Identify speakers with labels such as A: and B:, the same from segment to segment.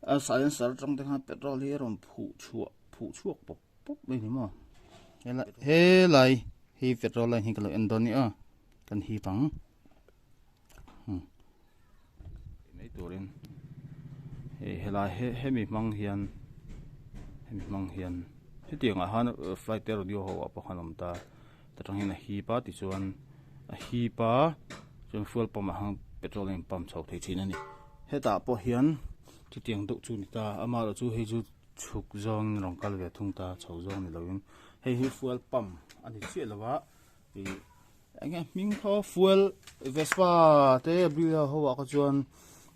A: silencer trong tiếng hát petrol hi ron phụ chuộc bốc đây nhỉ mà he lại hi petrol lại hi cái endon nhỉ cần hi bằng mấy tuổi lên he lại he mi mang hiền he tiếng à han flight radio ho apa khanom ta trong hi na hi pa ti chuan hi pa chuan fuel pump hang petroleum pump chho thei thin ani he ta po hian ti tiang do chu ni ta ama ro chu he chu chuk zong rong kal ve thung ta chho zong ni loin he fuel pump ani che lawa i anh mình có fuel Vespa thế bây giờ họ có chuan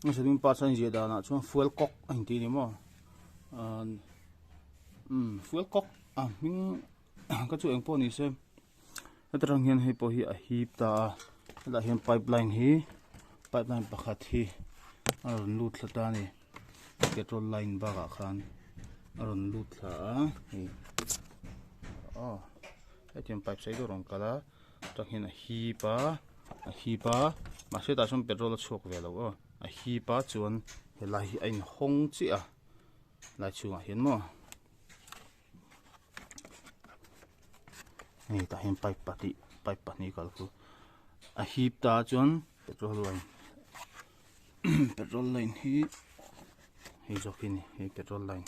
A: nó sẽ đi bắt sang gì đó là chuan fuel cok anh tí đi mà fuel cok mình có chuan po ni xem nó trang hiện hay po hi a hip ta là hiện pipeline pakhat hi lut la ta ni petrol line ba ka khan aron lut la hi tiêm pipe sai đồ rong kala trong hiện hi pa mà sẽ ta xong petrol chuộc về đâu hi pa chuan lại anh hong chi lại chuang hiền mà này ta hiện pipe pani kal ku hi ta chuan petrol line hi jokin hi petrol line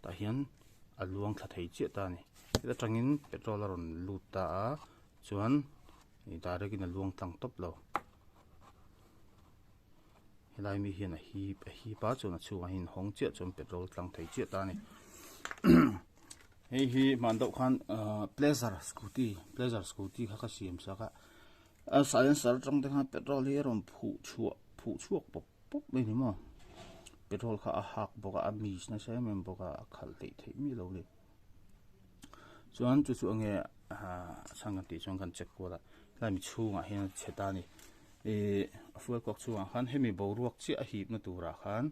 A: ta hian aluang thla thei che ta ni ta tangin petrol ron lut ta chuan ni ta rekin aluang tlang top lo helai mi hian hi pa chuan chuang hin hong che chuan petrol tlang thei che ta ni hi man do khan pleasure scooty kha siam saka silencer trong tiếng hát petrol hi ron phụ chuộc bốc đây nhỉ mà petrol kha hak boka ami na sai mem boka khal thei mi lo le chuan chu nge sangan ti chong kan check ko la lai mi chunga hian cheta ni fuel kok chuang khan hemi boruak chi a hip na tura khan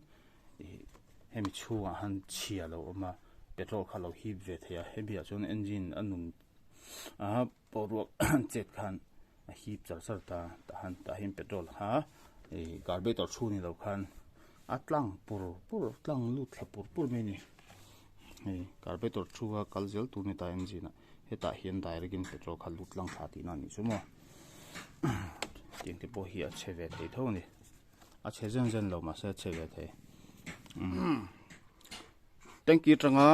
A: hemi chunga han chia lo ma petrol kha lo hip ve thea hemi a chuan engine anun boruak chet khan a hip char ta han petrol ha carburetor chu ni lo khan atlang pur tlang lut thla pur me ni carburetor chuwa kalzel tu ni ta engine heta hian direct petrol kha lut lang tha ti na ni chumo ting te po hi a cheve thei tho ni a che zen lo ma se cheve thei tanki tanga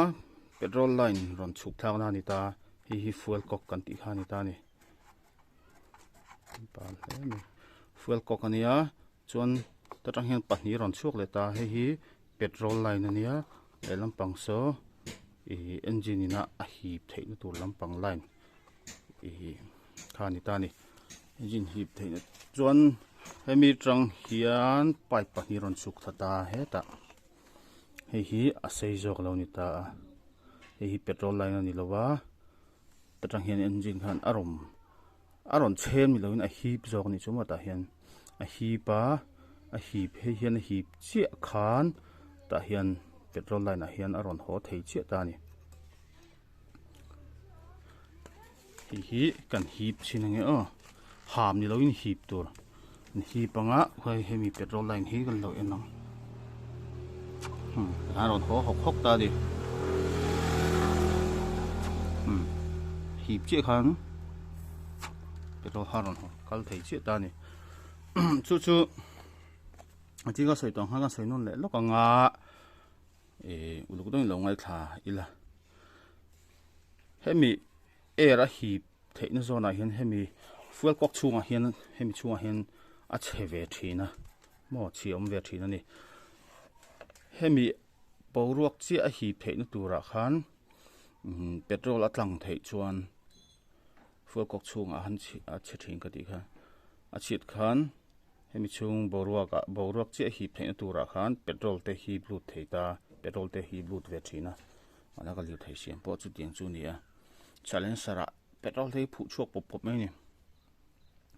A: petrol line ron chuk thang na ni ta hi fuel kok kan ti kha ni ta ni fuel kok ania chuan ta tang hian pahni ron chuak le ta hi petrol line ania e lampang so engine ina a hip thei na tur lampang line kha ni ta ni engine hip thei na chuan hemi tang hian pipe pahni ron chuk thata he ta hi a sei jok lo ni ta hi petrol line ani lowa ta tang hian engine khan aron chem mi loin a hip jok ni chuma ta hian a hipa a hip he hian hip chi khan ta hian petrol line a hian aron ho thei che ta ni hi kan hip chinange ham ni loin hip tur hi panga khoi hemi petrol line hi kan lo enang aron ho hok ta di hip che khan petrol haron ho kal thei che ta ni chu ti ga soi tong ha ga soi non le lo ka nga uluk dong lo ngai tha ila hemi era hip thei na zona hian hemi fuel kok chunga hian hemi chunga hian a cheve thina mo chiom ve thina ni hemi boruak chi a hip thei na tura khan petrol atlang thei chuan fuel kok chunga han chi a che thing ka ti kha a chit khan hemi chung boruak chi a hip thei na tura khan petrol te hi blut thei ta petrol te hi blut ve thina ala ka liu thei siam po chu tiang chu ni a challenge sara petrol te phu chuak pop mai ni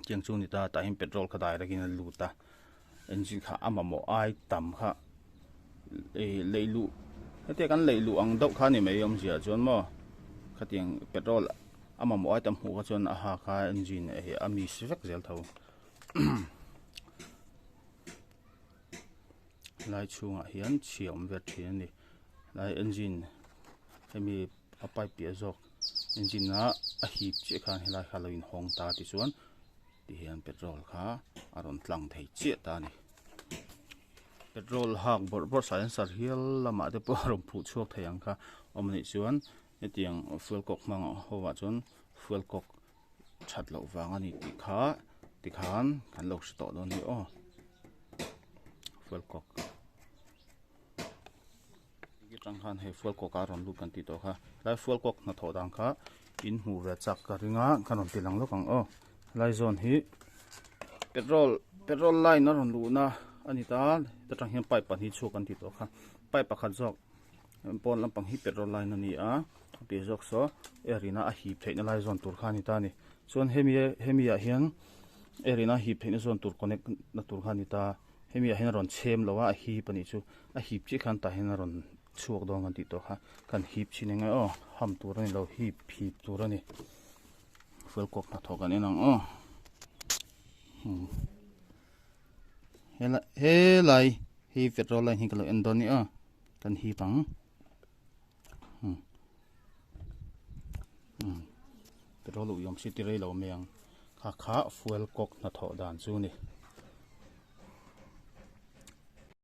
A: tiang chu ni ta ta him petrol kha dai rakin lu ta engine kha amamo ai tam kha leilu hete kan leilu ang deuh kha ni mai yom zia chuan mo kha tiang petrol amamo ai tam hu ka chuan a ha kha engine ami svek zel tho lai chunga hian chiam vet thian ni lai engine hemi apai pia jok engine na a hip che khan helai haloin hong ta ti chuan ti hian petrol kha aron tlang thei che ta ni petrol hak bor science hial lama te po rom phu chuak theiang kha omni chuan etiang fuel kok mang howa chuan fuel kok that lo wang ani ti khan kan lo sto don ni o fuel kok gi tang khan he fuel kok aron lu kan ti to kha lai fuel kok na tho dang kha in hu ve chak ka ringa kanon tilang lo kang o lai zone hi petrol line aron lu na ani ta tang hian pipe pan hi chu kan ti to kha pipe pakhat jok pon lampang hi petrol line ani a pi jok so erina a hi theina lai zone tur kha ni ta ni chuan hemi a hian erina hi theina zone tur connect na tur kha ni ta hemi a hian ron chem lowa a hi pani chu a hi chi khan ta hian ron chuak dong an ti to kha kan hip chinenga o ham tur ani lo hip tur ani fuel kok na thokan enang o helai hi petrol line hi kalo endoni a kan hi pang petrol u yom city rei lo meang kha fuel kok na tho dan chu ni